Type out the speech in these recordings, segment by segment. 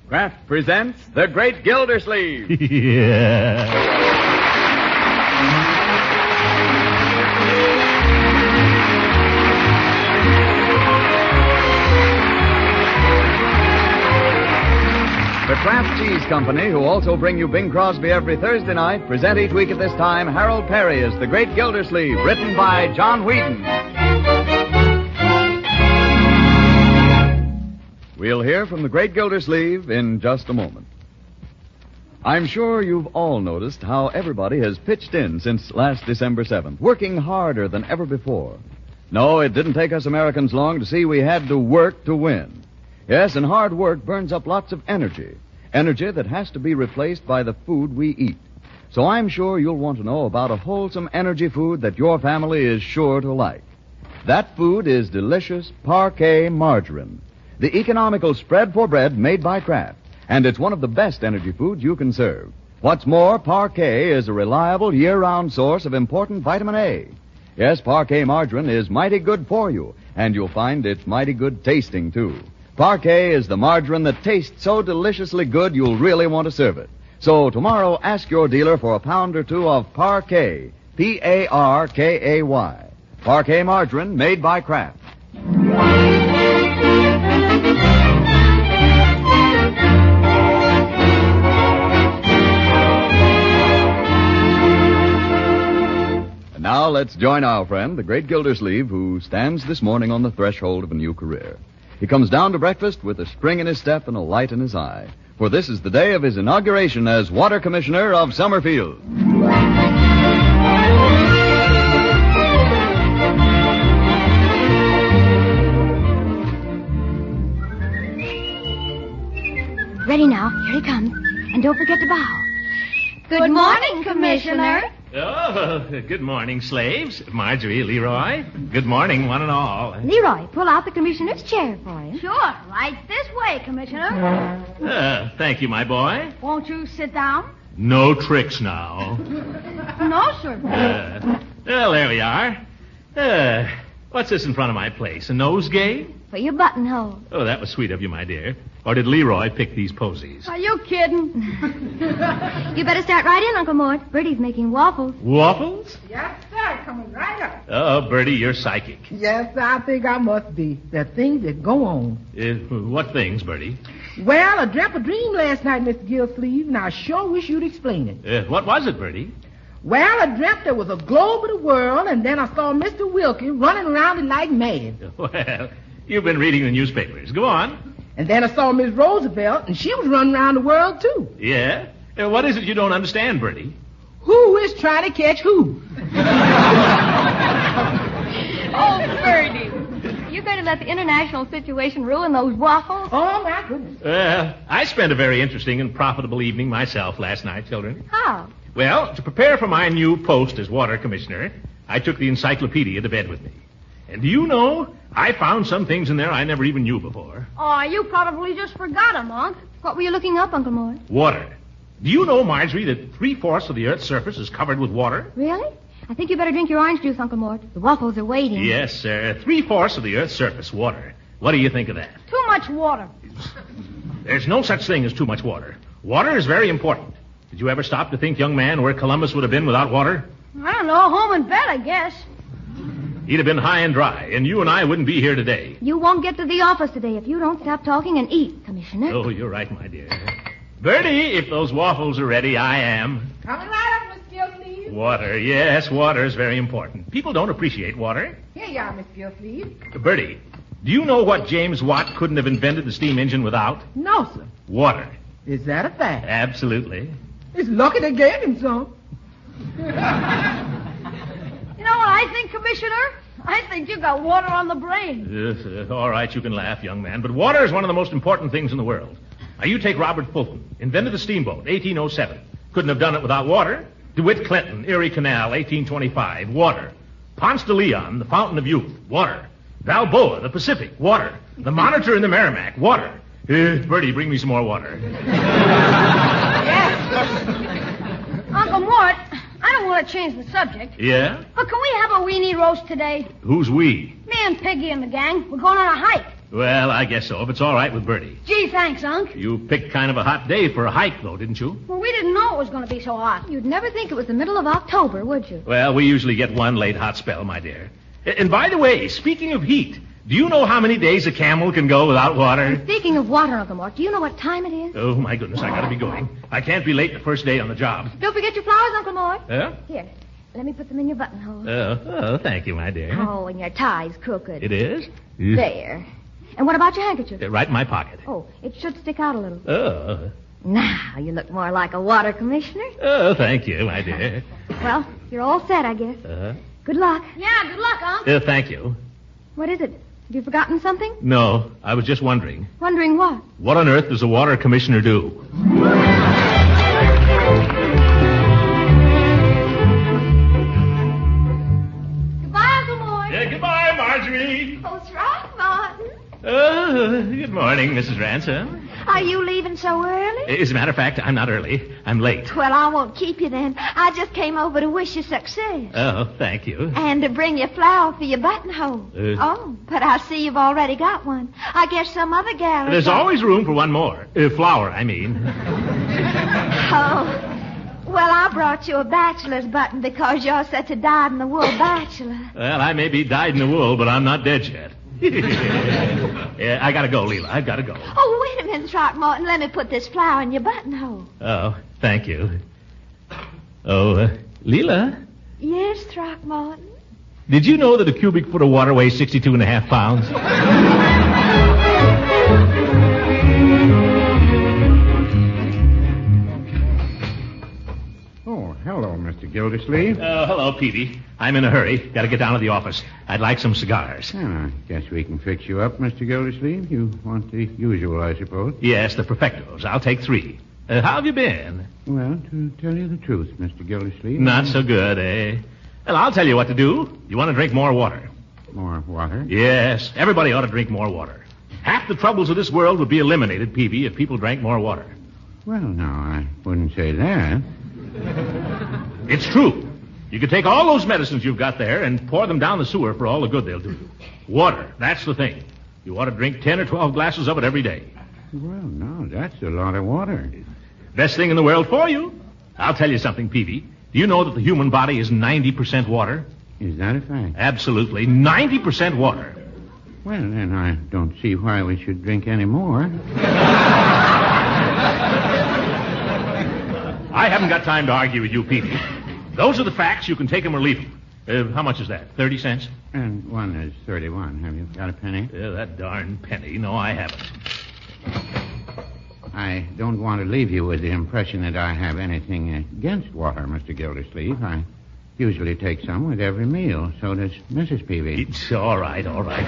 Kraft presents The Great Gildersleeve. Yeah. The Kraft Cheese Company, who also bring you Bing Crosby every Thursday night, present each week at this time Harold Perry as The Great Gildersleeve, written by John Whedon. We'll hear from The Great Gildersleeve in just a moment. I'm sure you've all noticed how everybody has pitched in since last December 7th, working harder than ever before. No, it didn't take us Americans long to see we had to work to win. Yes, and hard work burns up lots of energy that has to be replaced by the food we eat. So I'm sure you'll want to know about a wholesome energy food that your family is sure to like. That food is delicious Parquet margarine, the economical spread for bread made by Kraft, and it's one of the best energy foods you can serve. What's more, Parquet is a reliable year-round source of important vitamin A. Yes, Parquet margarine is mighty good for you, and you'll find it's mighty good tasting, too. Parquet is the margarine that tastes so deliciously good you'll really want to serve it. So tomorrow, ask your dealer for a pound or two of Parquet, P-A-R-K-A-Y. Parquet margarine made by Kraft. And now let's join our friend, the Great Gildersleeve, who stands this morning on the threshold of a new career. He comes down to breakfast with a spring in his step and a light in his eye. For this is the day of his inauguration as Water Commissioner of Summerfield. Ready now. Here he comes. And don't forget to bow. Good morning, Commissioner. Oh, good morning, slaves. Marjorie, Leroy. Good morning, one and all. Leroy, pull out the commissioner's chair for him. Sure. Right this way, Commissioner. Thank you, my boy. Won't you sit down? No tricks now. No, sir. Well, there we are. What's this in front of my place? A nosegay? For your buttonhole. Oh, that was sweet of you, my dear. Or did Leroy pick these posies? Are you kidding? You better start right in, Uncle Mort. Bertie's making waffles. Waffles? Yes, sir. Coming right up. Oh, Bertie, you're psychic. Yes, I think I must be. The things that go on. What things, Bertie? Well, I dreamt a dream last night, Mr. Gildersleeve, and I sure wish you'd explain it. What was it, Bertie? Well, I dreamt there was a globe of the world, and then I saw Mr. Wilkie running around it like mad. Well, you've been reading the newspapers. Go on. And then I saw Miss Roosevelt, and she was running around the world, too. Yeah? What is it you don't understand, Bertie? Who is trying to catch who? Oh, Bertie. You're going to let the international situation ruin those waffles? Oh, my goodness. I spent a very interesting and profitable evening myself last night, children. How? Well, to prepare for my new post as water commissioner, I took the encyclopedia to bed with me. And do you know, I found some things in there I never even knew before. Oh, you probably just forgot them, Unc. What were you looking up, Uncle Mort? Water. Do you know, Marjorie, that 3/4 of the Earth's surface is covered with water? Really? I think you better drink your orange juice, Uncle Mort. The waffles are waiting. Yes, sir. 3/4 of the Earth's surface, water. What do you think of that? Too much water. There's no such thing as too much water. Water is very important. Did you ever stop to think, young man, where Columbus would have been without water? I don't know. Home in bed, I guess. He'd have been high and dry, and you and I wouldn't be here today. You won't get to the office today if you don't stop talking and eat, Commissioner. Oh, you're right, my dear. Bertie, if those waffles are ready, I am. Coming right up, Miss Gildersleeve. Water, yes, water is very important. People don't appreciate water. Here you are, Miss Gildersleeve. Bertie, do you know what James Watt couldn't have invented the steam engine without? No, sir. Water. Is that a fact? Absolutely. It's lucky they gave him some. You know what I think, Commissioner? I think you got water on the brain. All right, you can laugh, young man, but water is one of the most important things in the world. Now, you take Robert Fulton, invented the steamboat, 1807. Couldn't have done it without water. DeWitt Clinton, Erie Canal, 1825, water. Ponce de Leon, the Fountain of Youth, water. Balboa, the Pacific, water. The Monitor and the Merrimack, water. Bertie, bring me some more water. Yes. Uncle Mort, I don't want to change the subject. Yeah? But can we have a weenie roast today? Who's we? Me and Piggy and the gang. We're going on a hike. Well, I guess so, if it's all right with Bertie. Gee, thanks, Unc. You picked kind of a hot day for a hike, though, didn't you? Well, we didn't know it was going to be so hot. You'd never think it was the middle of October, would you? Well, we usually get one late hot spell, my dear. And by the way, speaking of heat, do you know how many days a camel can go without water? Speaking of water, Uncle Mort, do you know what time it is? Oh, my goodness, I gotta be going. I can't be late the first day on the job. Don't forget your flowers, Uncle Mort. Huh? Here, let me put them in your buttonhole. Oh, thank you, my dear. Oh, and your tie's crooked. It is? There. And what about your handkerchief? Right in my pocket. Oh, it should stick out a little. Oh. Now, you look more like a water commissioner. Oh, thank you, my dear. Well, you're all set, I guess. Good luck. Yeah, good luck, Unc. Thank you. What is it? Have you forgotten something? No, I was just wondering. Wondering what? What on earth does a water commissioner do? Goodbye, Uncle Mort. Yeah, goodbye, Marjorie. Oh, Throckmorton. Good morning, Mrs. Ransom. Are you leaving so early? As a matter of fact, I'm not early. I'm late. Well, I won't keep you then. I just came over to wish you success. Oh, thank you. And to bring you a flower for your buttonhole. Oh, but I see you've already got one. I guess some other gal... There's always room for one more. Flower, I mean. Oh. Well, I brought you a bachelor's button because you're such a dyed-in-the-wool bachelor. Well, I may be dyed in the wool, but I'm not dead yet. Yeah, I gotta go, Leela. I've gotta go. Oh, wait a minute, Throckmorton. Let me put this flower in your buttonhole. Oh, thank you. Oh, Leela, Yes, Throckmorton. did you know that a cubic foot of water weighs 62.5 pounds? Oh, hello, Mr. Gildersleeve. Hello, Peavy. I'm in a hurry. Gotta get down to the office. I'd like some cigars. Well, I guess we can fix you up, Mr. Gildersleeve. You want the usual, I suppose. Yes, the perfectos. I'll take 3. How have you been? Well, to tell you the truth, Mr. Gildersleeve. Not so good, eh? Well, I'll tell you what to do. You want to drink more water? More water? Yes, everybody ought to drink more water. Half the troubles of this world would be eliminated, Peavy, if people drank more water. Well, no, I wouldn't say that. It's true. You could take all those medicines you've got there and pour them down the sewer for all the good they'll do you. Water, that's the thing. You ought to drink 10 or 12 glasses of it every day. Well, no, that's a lot of water. Best thing in the world for you. I'll tell you something, Peavy. Do you know that the human body is 90% water? Is that a fact? Absolutely. 90% water. Well, then I don't see why we should drink any more. I haven't got time to argue with you, Peavy. Those are the facts. You can take them or leave them. How much is that? 30 cents? And one is 31. Have you got a penny? Yeah, that darn penny. No, I haven't. I don't want to leave you with the impression that I have anything against water, Mr. Gildersleeve. I usually take some with every meal. So does Mrs. Peavy. It's all right, all right.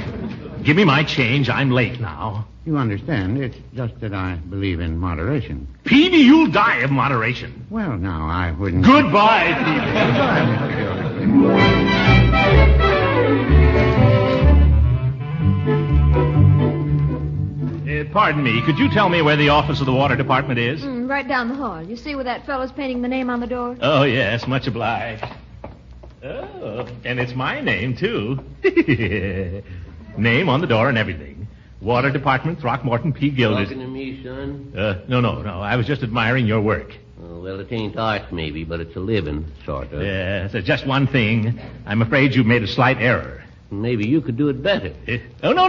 Give me my change. I'm late now. You understand, it's just that I believe in moderation. Peavy, you'll die of moderation. Well, now, I wouldn't... Goodbye, Peavy. Goodbye, Mr. Gildersleeve. Pardon me. Could you tell me where the office of the water department is? Right down the hall. You see where that fellow's painting the name on the door? Oh, yes. Much obliged. Oh, and it's my name, too. Name on the door and everything. Water Department, Throckmorton P. Gildersleeve. Talking to me, son? No. I was just admiring your work. Oh, well, it ain't art, maybe, but it's a living, sort of. Yes, there's just one thing. I'm afraid you've made a slight error. Maybe you could do it better. Oh, no.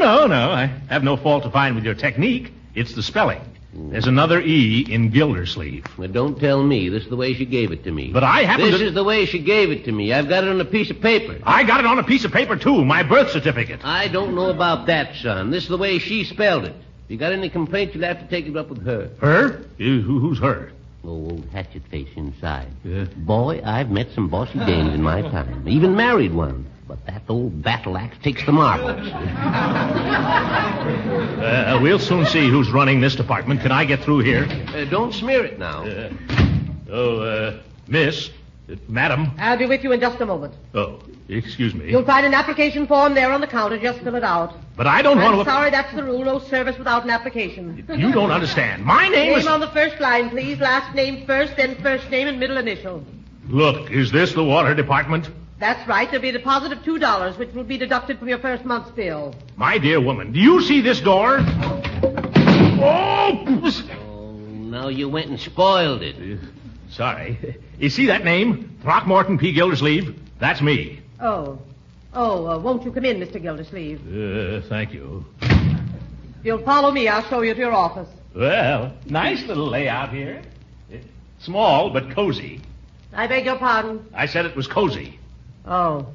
I have no fault to find with your technique. It's the spelling. There's another E in Gildersleeve. Well, don't tell me. This is the way she gave it to me. But I happen This to... is the way she gave it to me. I've got it on a piece of paper. I got it on a piece of paper, too. My birth certificate. I don't know about that, son. This is the way she spelled it. If you got any complaints, you'll have to take it up with her. Her? Who's her? Oh, old hatchet face inside. Yeah. Boy, I've met some bossy dames in my time. Even married one. But that old battle axe takes the marbles. We'll soon see who's running this department. Can I get through here? Don't smear it now. Miss, madam. I'll be with you in just a moment. Oh, excuse me. You'll find an application form there on the counter. Just fill it out. But I don't want I'm to... sorry, that's the rule. No service without an application. You don't understand. My name is... Name on the first line, please. Last name first, then first name and middle initial. Look, is this the water department? That's right. There'll be a deposit of $2, which will be deducted from your first month's bill. My dear woman, do you see this door? Oh! Oh, no, you went and spoiled it. Sorry. You see that name? Throckmorton P. Gildersleeve? That's me. Won't you come in, Mr. Gildersleeve? Thank you. If you'll follow me, I'll show you to your office. Well, nice little layout here. Small, but cozy. I beg your pardon. I said it was cozy. Oh.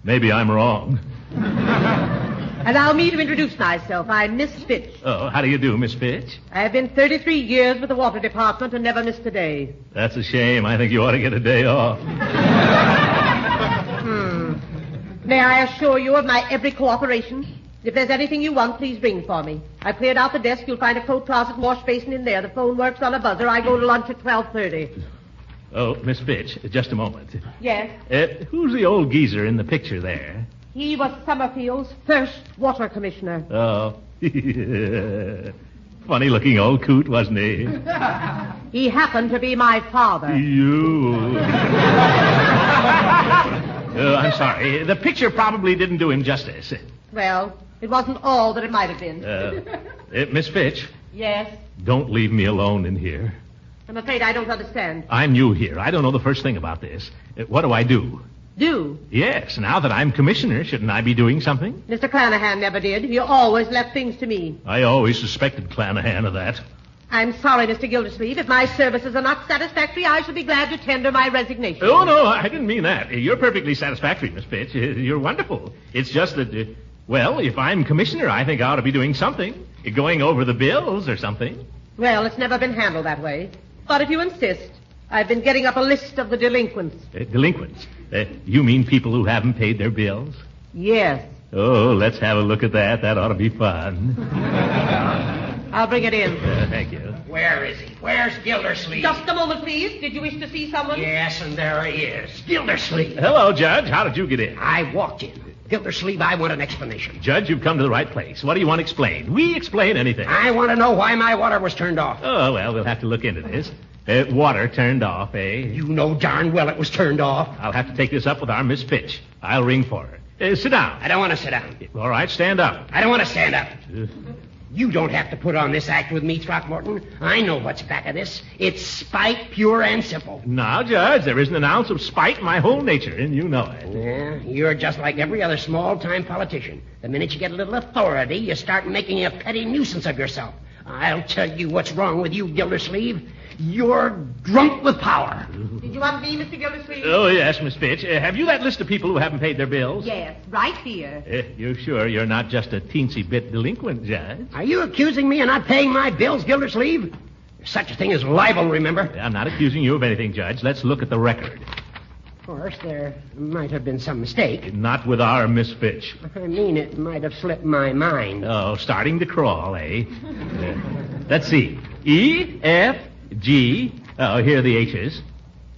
Maybe I'm wrong. Allow me to introduce myself. I'm Miss Fitch. Oh, how do you do, Miss Fitch? I've been 33 years with the water department and never missed a day. That's a shame. I think you ought to get a day off. May I assure you of my every cooperation? If there's anything you want, please ring for me. I've cleared out the desk. You'll find a coat closet and wash basin in there. The phone works on a buzzer. I go to lunch at 12:30. Oh, Miss Fitch, just a moment. Yes? Who's the old geezer in the picture there? He was Summerfield's first water commissioner. Oh. Funny-looking old coot, wasn't he? He happened to be my father. You. I'm sorry. The picture probably didn't do him justice. Well, it wasn't all that it might have been. Miss Fitch, Yes? don't leave me alone in here. I'm afraid I don't understand. I'm new here. I don't know the first thing about this. What do I do? Do? Yes, now that I'm commissioner, shouldn't I be doing something? Mr. Clanahan never did. He always left things to me. I always suspected Clanahan of that. I'm sorry, Mr. Gildersleeve. If my services are not satisfactory, I shall be glad to tender my resignation. Oh, no, I didn't mean that. You're perfectly satisfactory, Miss Fitch. You're wonderful. It's just that, if I'm commissioner, I think I ought to be doing something. Going over the bills or something. Well, it's never been handled that way. But if you insist, I've been getting up a list of the delinquents. Delinquents? You mean people who haven't paid their bills? Yes. Oh, let's have a look at that. That ought to be fun. I'll bring it in. Thank you. Where is he? Where's Gildersleeve? Just a moment, please. Did you wish to see someone? Yes, and there he is. Gildersleeve. Hello, Judge. How did you get in? I walked in. Gildersleeve, I want an explanation. Judge, you've come to the right place. What do you want explained? We explain anything. I want to know why my water was turned off. Oh, well, we'll have to look into this. Water turned off, eh? You know darn well it was turned off. I'll have to take this up with our Miss Fitch. I'll ring for her. Sit down. I don't want to sit down. All right, stand up. I don't want to stand up. You don't have to put on this act with me, Throckmorton. I know what's back of this. It's spite, pure and simple. Now, Judge, there isn't an ounce of spite in my whole nature, and you know it. Yeah, you're just like every other small-time politician. The minute you get a little authority, you start making a petty nuisance of yourself. I'll tell you what's wrong with you, Gildersleeve. You're drunk with power. Did you want me, Mr. Gildersleeve? Oh, yes, Miss Fitch. Have you that list of people who haven't paid their bills? Yes, right here. You sure you're not just a teensy bit delinquent, Judge? Are you accusing me of not paying my bills, Gildersleeve? There's such a thing as libel, remember? I'm not accusing you of anything, Judge. Let's look at the record. Of course, there might have been some mistake. Not with our Miss Fitch. I mean, it might have slipped my mind. Oh, starting to crawl, eh? Let's see. E, F, G. Oh, here are the H's.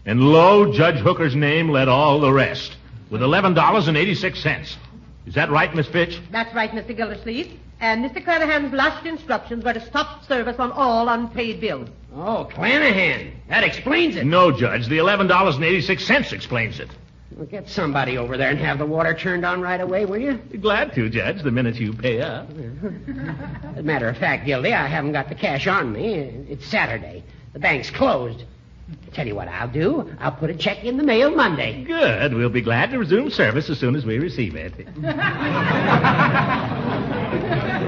And lo, Judge Hooker's name led all the rest, with $11.86. Is that right, Miss Fitch? That's right, Mr. Gildersleeve. And Mr. Clanahan's last instructions were to stop service on all unpaid bills. Oh, Clanahan. That explains it. No, Judge. The $11.86 explains it. Well, get somebody over there and have the water turned on right away, will you? Glad to, Judge, the minute you pay up. As a matter of fact, Gildy, I haven't got the cash on me. It's Saturday. The bank's closed. Tell you what I'll do. I'll put a check in the mail Monday. Good. We'll be glad to resume service as soon as we receive it.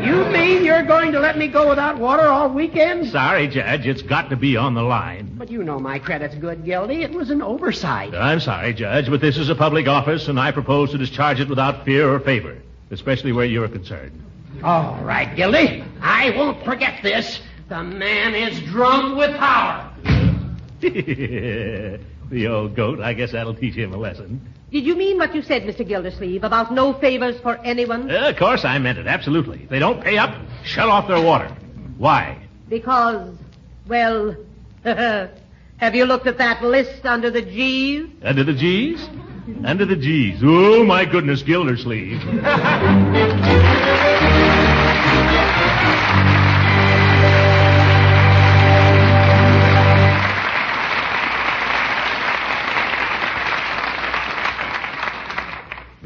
You mean you're going to let me go without water all weekend? Sorry, Judge. It's got to be on the line. But you know my credit's good, Gildy. It was an oversight. I'm sorry, Judge, but this is a public office, and I propose to discharge it without fear or favor, especially where you're concerned. All right, Gildy. I won't forget this. The man is drunk with power. The old goat. I guess that'll teach him a lesson. Did you mean what you said, Mr. Gildersleeve, about no favors for anyone? Of course I meant it, absolutely. If they don't pay up, shut off their water. Why? Because, well, have you looked at that list under the G's? Under the G's? Under the G's. Oh, my goodness, Gildersleeve.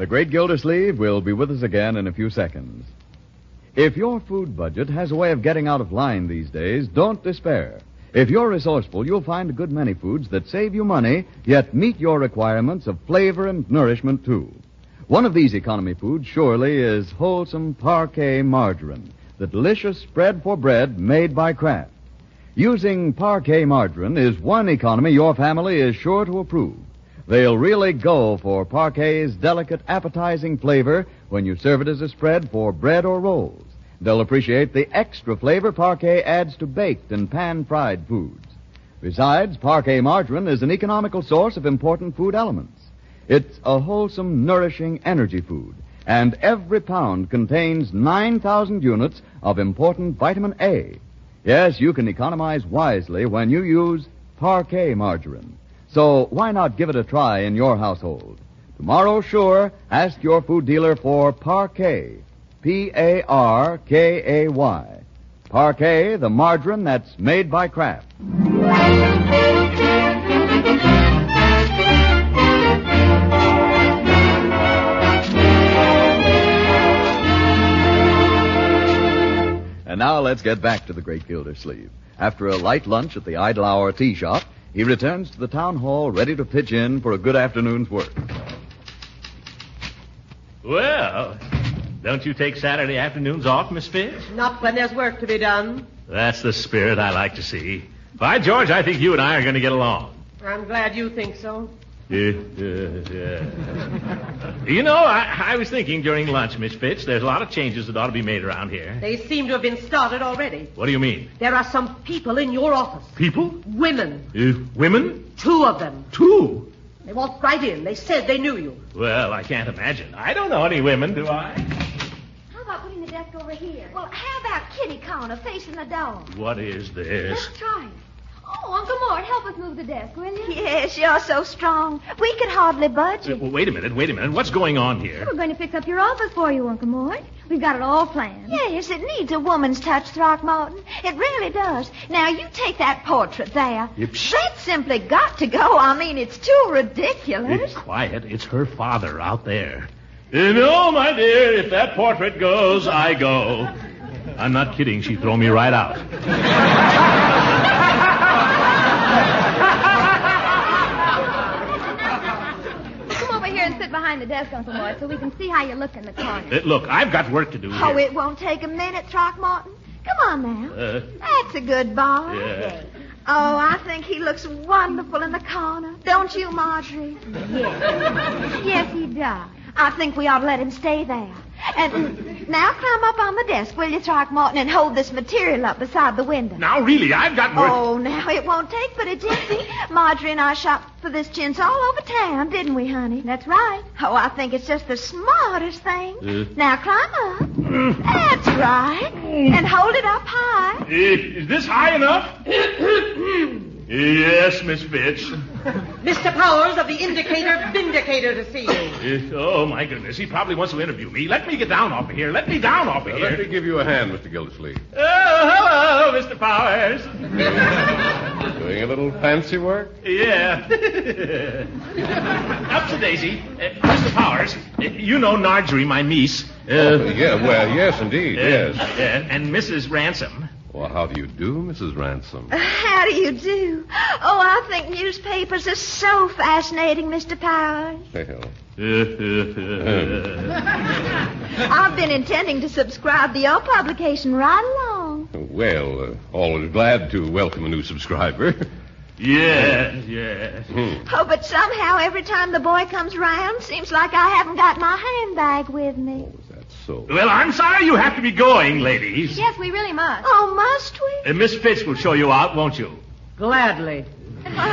The Great Gildersleeve will be with us again in a few seconds. If your food budget has a way of getting out of line these days, don't despair. If you're resourceful, you'll find a good many foods that save you money, yet meet your requirements of flavor and nourishment, too. One of these economy foods, surely, is wholesome Parquet margarine, the delicious spread for bread made by Kraft. Using Parquet margarine is one economy your family is sure to approve. They'll really go for Parquet's delicate, appetizing flavor when you serve it as a spread for bread or rolls. They'll appreciate the extra flavor Parquet adds to baked and pan-fried foods. Besides, Parquet margarine is an economical source of important food elements. It's a wholesome, nourishing energy food, and every pound contains 9,000 units of important vitamin A. Yes, you can economize wisely when you use Parquet margarine. So why not give it a try in your household? Tomorrow, sure, ask your food dealer for Parquet. Parkay. Parquet, the margarine that's made by Kraft. And now let's get back to the Great Gildersleeve. After a light lunch at the Idle Hour tea shop, he returns to the town hall ready to pitch in for a good afternoon's work. Well, don't you take Saturday afternoons off, Miss Fitch? Not when there's work to be done. That's the spirit I like to see. By George, I think you and I are going to get along. I'm glad you think so. You know, I was thinking during lunch, Miss Fitch, there's a lot of changes that ought to be made around here. They seem to have been started already. What do you mean? There are some people in your office. People? Women. Women? 2 of them. 2? They walked right in. They said they knew you. Well, I can't imagine. I don't know any women, do I? How about putting the desk over here? Well, how about kitty corner facing the door? What is this? Let's try it. Oh, Uncle Mort, help us move the desk, will you? Yes, you're so strong. We could hardly budge it. Well, wait a minute. What's going on here? We're going to fix up your office for you, Uncle Mort. We've got it all planned. Yes, it needs a woman's touch, Throckmorton. It really does. Now, you take that portrait there. That's simply got to go. I mean, it's too ridiculous. Quiet. It's her father out there. No, my dear, if that portrait goes, I go. I'm not kidding. She'd throw me right out. And sit behind the desk, Uncle Mort, so we can see how you look in the corner. Look, I've got work to do here. Oh, it won't take a minute, Throckmorton. Come on now. That's a good boy. Yeah. Oh, I think he looks wonderful in the corner. Don't you, Marjorie? Yes. Yes, he does. I think we ought to let him stay there. And now climb up on the desk, will you, Throckmorton, and hold this material up beside the window. Now, really, I've got work. Oh, now, it won't take but a jiffy. Marjorie and I shopped for this chintz all over town, didn't we, honey? That's right. Oh, I think it's just the smartest thing. Now, climb up. That's right. And hold it up high. Is this high enough? Yes, Miss Fitch. Mr. Powers of the Indicator Vindicator to see you. Oh, my goodness. He probably wants to interview me. Let me get down off of here. Let me down off of here. Let me give you a hand, Mr. Gildersleeve. Oh, hello, Mr. Powers. Doing a little fancy work? Yeah. Up to Daisy. Mr. Powers, you know Marjorie, my niece. Yes, indeed, yes. And Mrs. Ransom. Well, how do you do, Mrs. Ransom? How do you do? Oh, I think newspapers are so fascinating, Mr. Powers. I've been intending to subscribe to your publication right along. Well, always glad to welcome a new subscriber. Yes. Oh, but somehow every time the boy comes around, seems like I haven't got my handbag with me. Oh, is that so? Well, I'm sorry you have to be going, ladies. Yes, we really must. Oh, must we? Miss Fitch will show you out, won't you? Gladly. Goodbye,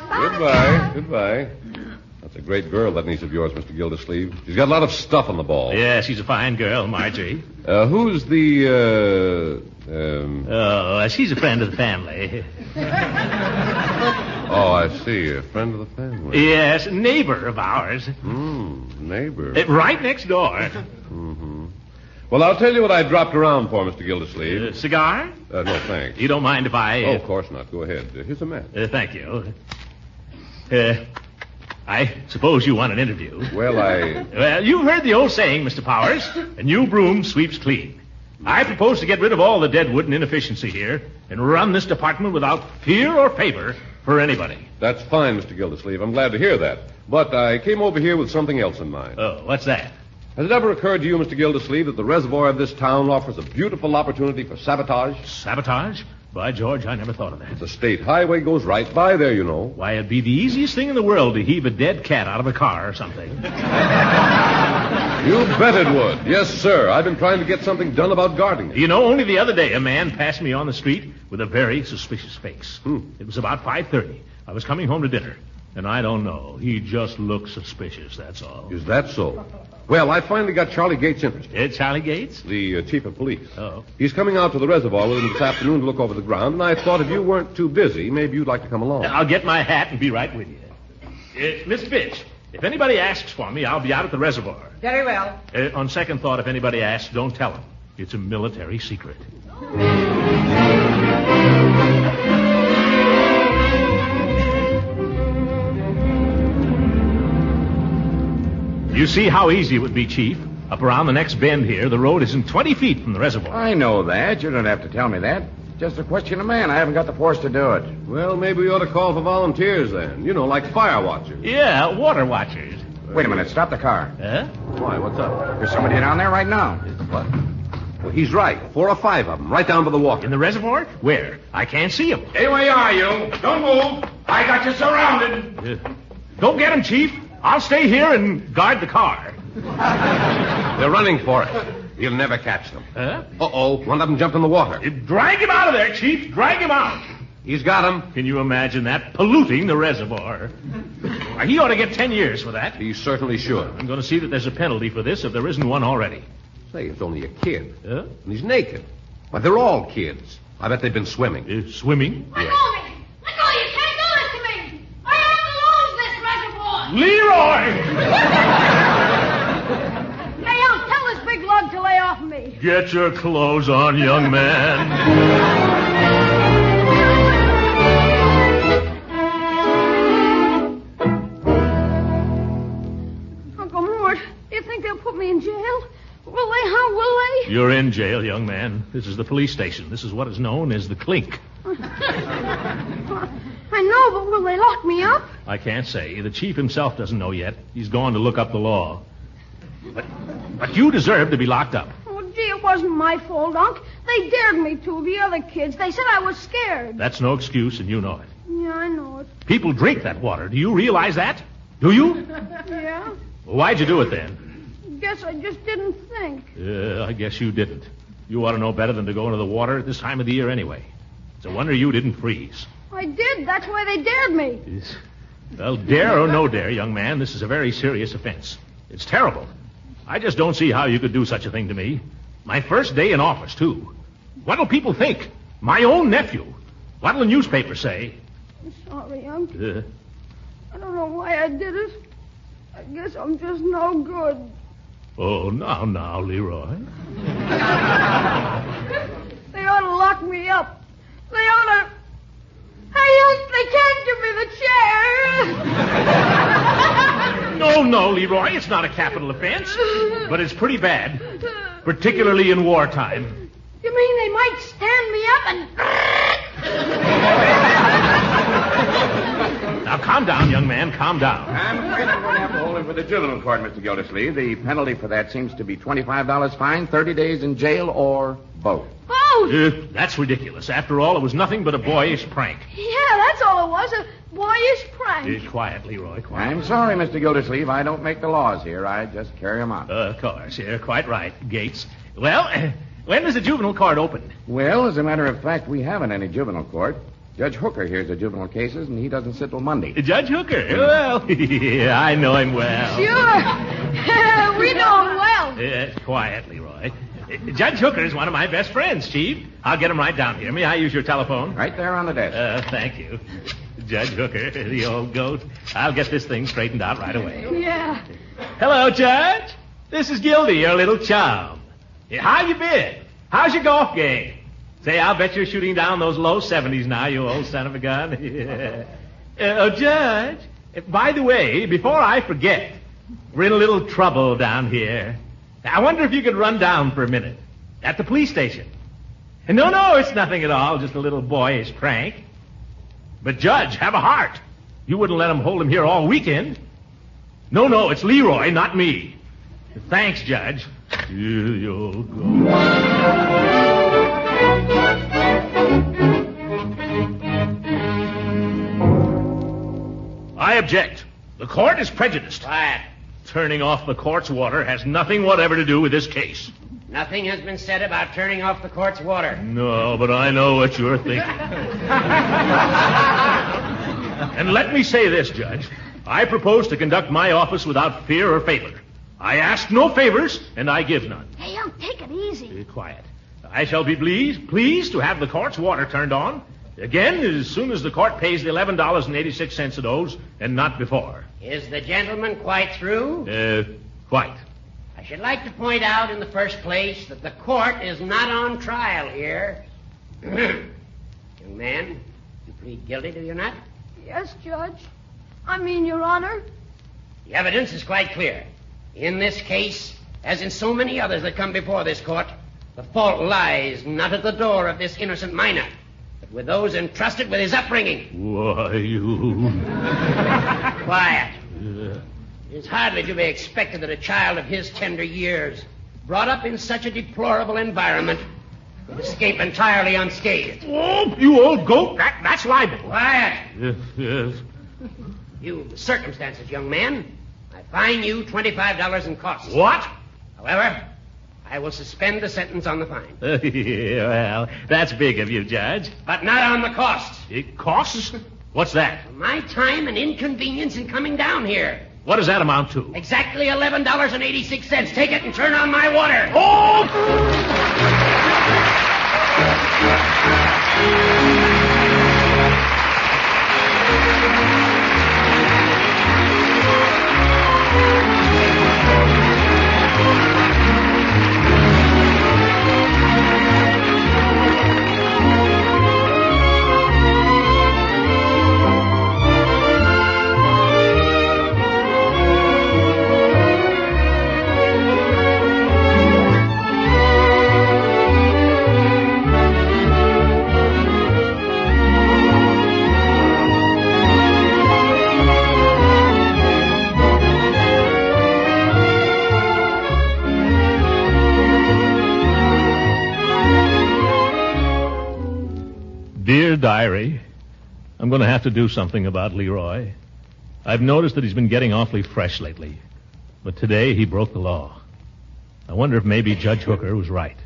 Uncle Mort. Goodbye. That's a great girl, that niece of yours, Mr. Gildersleeve. She's got a lot of stuff on the ball. Yeah, she's a fine girl, Marjorie. Who's the, she's a friend of the family. Oh, I see. A friend of the family. Yes, neighbor of ours. Neighbor. Right next door. Mm-hmm. Well, I'll tell you what I dropped around for, Mr. Gildersleeve. Cigar? No, thanks. You don't mind if I... Oh, of course not. Go ahead. Here's a match. Thank you. I suppose you want an interview. Well, You've heard the old saying, Mr. Powers, a new broom sweeps clean. I propose to get rid of all the deadwood and inefficiency here and run this department without fear or favor for anybody. That's fine, Mr. Gildersleeve. I'm glad to hear that. But I came over here with something else in mind. Oh, what's that? Has it ever occurred to you, Mr. Gildersleeve, that the reservoir of this town offers a beautiful opportunity for sabotage? Sabotage? By George, I never thought of that. The state highway goes right by there, you know. Why, it'd be the easiest thing in the world to heave a dead cat out of a car or something. You bet it would. Yes, sir. I've been trying to get something done about guarding it. You know, only the other day, a man passed me on the street with a very suspicious face. It was about 5:30. I was coming home to dinner, and I don't know. He just looked suspicious, that's all. Is that so? Well, I finally got Charlie Gates interested. Charlie Gates? The chief of police. Oh. He's coming out to the reservoir with him this afternoon to look over the ground, and I thought if you weren't too busy, maybe you'd like to come along. I'll get my hat and be right with you. Miss Fitch, if anybody asks for me, I'll be out at the reservoir. Very well. On second thought, if anybody asks, don't tell them. It's a military secret. You see how easy it would be, Chief. Up around the next bend here, the road isn't 20 feet from the reservoir. I know that. You don't have to tell me that. Just a question of man. I haven't got the force to do it. Well, maybe we ought to call for volunteers then. You know, like fire watchers. Yeah, water watchers. Wait a minute. Stop the car. Huh? Why, what's up? There's somebody down there right now. What? Well, he's right. 4 or 5 of them, right down by the water. In the reservoir? Where? I can't see them. Hey, where are you? Don't move. I got you surrounded. Don't get him, Chief. I'll stay here and guard the car. They're running for it. You'll never catch them. Huh? Uh-oh. One of them jumped in the water. Drag him out of there, Chief. Drag him out. He's got him. Can you imagine that? Polluting the reservoir. He ought to get 10 years for that. He certainly should. I'm going to see that there's a penalty for this if there isn't one already. Say, it's only a kid. Huh? And he's naked. But they're all kids. I bet they've been swimming. Swimming? Let go of me! Let go! You can't do this to me! I have to lose this reservoir! Leroy! Hey, I'll tell this big lug to lay off me. Get your clothes on, young man. Uncle Mort, do you think they'll put me in jail? Will they? How will they? You're in jail, young man. This is the police station. This is what is known as the clink. I know, but will they lock me up? I can't say. The chief himself doesn't know yet. He's gone to look up the law. But you deserve to be locked up. Oh, gee, it wasn't my fault, Unc. They dared me to, the other kids. They said I was scared. That's no excuse, and you know it. Yeah, I know it. People drink that water. Do you realize that? Do you? Yeah? Well, why'd you do it then? Guess I just didn't think. I guess you didn't. You ought to know better than to go into the water at this time of the year anyway. It's a wonder you didn't freeze. I did. That's why they dared me. Well, dare or no dare, young man, this is a very serious offense. It's terrible. I just don't see how you could do such a thing to me. My first day in office, too. What'll people think? My own nephew. What'll the newspaper say? I'm sorry, Unc. I don't know why I did it. I guess I'm just no good. Oh, now, Leroy. They ought to lock me up. They ought to... Hey, Unc, they can't give me the chair. No, Leroy, it's not a capital offense. But it's pretty bad. Particularly in wartime. You mean they might stand me up and... Now, calm down, young man, calm down. I'm afraid I'm going to have to hold him for the juvenile court, Mr. Gildersleeve. The penalty for that seems to be $25 fine, 30 days in jail, or both. Both? That's ridiculous. After all, it was nothing but a boyish prank. Yeah, that's all it was, a boyish prank. Quiet, Leroy, quiet. I'm sorry, Mr. Gildersleeve. I don't make the laws here. I just carry them out. Of course, you're quite right, Gates. Well, when does the juvenile court open? Well, as a matter of fact, we haven't any juvenile court. Judge Hooker hears the juvenile cases, and he doesn't sit till Monday. Judge Hooker? Well, yeah, I know him well. Sure. We know him well. Quiet, Leroy. Judge Hooker is one of my best friends, Chief. I'll get him right down here. May I use your telephone? Right there on the desk. Thank you. Judge Hooker, the old goat. I'll get this thing straightened out right away. Yeah. Hello, Judge. This is Gildy, your little chum. How you been? How's your golf game? Say, I'll bet you're shooting down those low 70s now, you old son of a gun. Judge, By the way, before I forget, we're in a little trouble down here. I wonder if you could run down for a minute. At the police station. No, it's nothing at all. Just a little boyish prank. But, Judge, have a heart. You wouldn't let him hold him here all weekend. No, it's Leroy, not me. Thanks, Judge. You'll go. I object. The court is prejudiced. Quiet. Turning off the court's water has nothing whatever to do with this case. Nothing has been said about turning off the court's water. No, but I know what you're thinking. And let me say this, Judge. I propose to conduct my office without fear or favor. I ask no favors, and I give none. Hey, Unc, take it easy. Be quiet. I shall be pleased to have the court's water turned on. Again, as soon as the court pays the $11.86 it owes, and not before. Is the gentleman quite through? Quite. I should like to point out in the first place that the court is not on trial here. Young man, you plead guilty, do you not? Yes, Judge. I mean, Your Honor. The evidence is quite clear. In this case, as in so many others that come before this court, the fault lies not at the door of this innocent minor, but with those entrusted with his upbringing. Why, you... Quiet. It's hardly to be expected that a child of his tender years, brought up in such a deplorable environment, would escape entirely unscathed. Oh, you old goat. That's libel. Quiet. Yes. You the circumstances, young man. I fine you $25 in costs. What? However, I will suspend the sentence on the fine. Well, that's big of you, Judge. But not on the costs. Costs? What's that? My time and inconvenience in coming down here. What does that amount to? Exactly $11.86. Take it and turn on my water. Oh! Dear Diary, I'm going to have to do something about Leroy. I've noticed that he's been getting awfully fresh lately. But today he broke the law. I wonder if maybe Judge Hooker was right.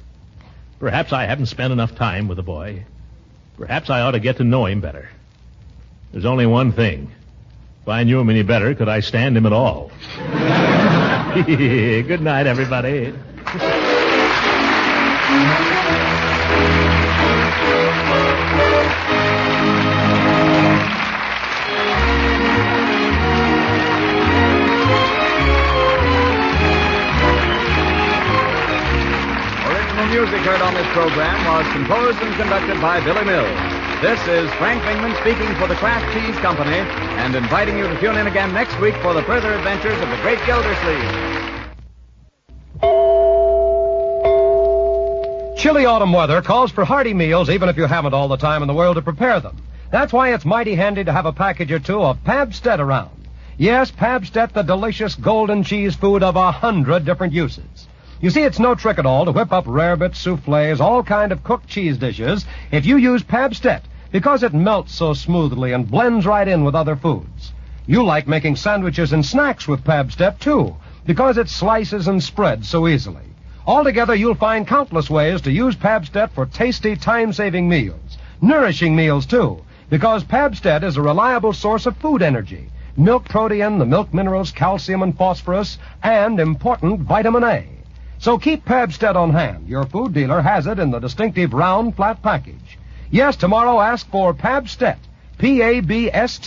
Perhaps I haven't spent enough time with the boy. Perhaps I ought to get to know him better. There's only one thing. If I knew him any better, could I stand him at all? Good night, everybody. Music heard on this program was composed and conducted by Billy Mills. This is Frank Lingman speaking for the Kraft Cheese Company and inviting you to tune in again next week for the further adventures of the Great Gildersleeve. Chilly autumn weather calls for hearty meals even if you haven't all the time in the world to prepare them. That's why it's mighty handy to have a package or two of Pabstet around. Yes, Pabstet, the delicious golden cheese food of 100 different uses. You see, it's no trick at all to whip up rarebits, soufflés, all kind of cooked cheese dishes if you use Pabstet, because it melts so smoothly and blends right in with other foods. You like making sandwiches and snacks with Pabstet, too, because it slices and spreads so easily. Altogether, you'll find countless ways to use Pabstet for tasty, time-saving meals. Nourishing meals, too, because Pabstet is a reliable source of food energy, milk protein, the milk minerals, calcium and phosphorus, and important vitamin A. So keep Pabstet on hand. Your food dealer has it in the distinctive round, flat package. Yes, tomorrow ask for Pabstet, Pabst-ETT,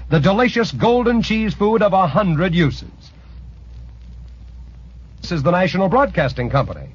the delicious golden cheese food of 100 uses. This is the National Broadcasting Company.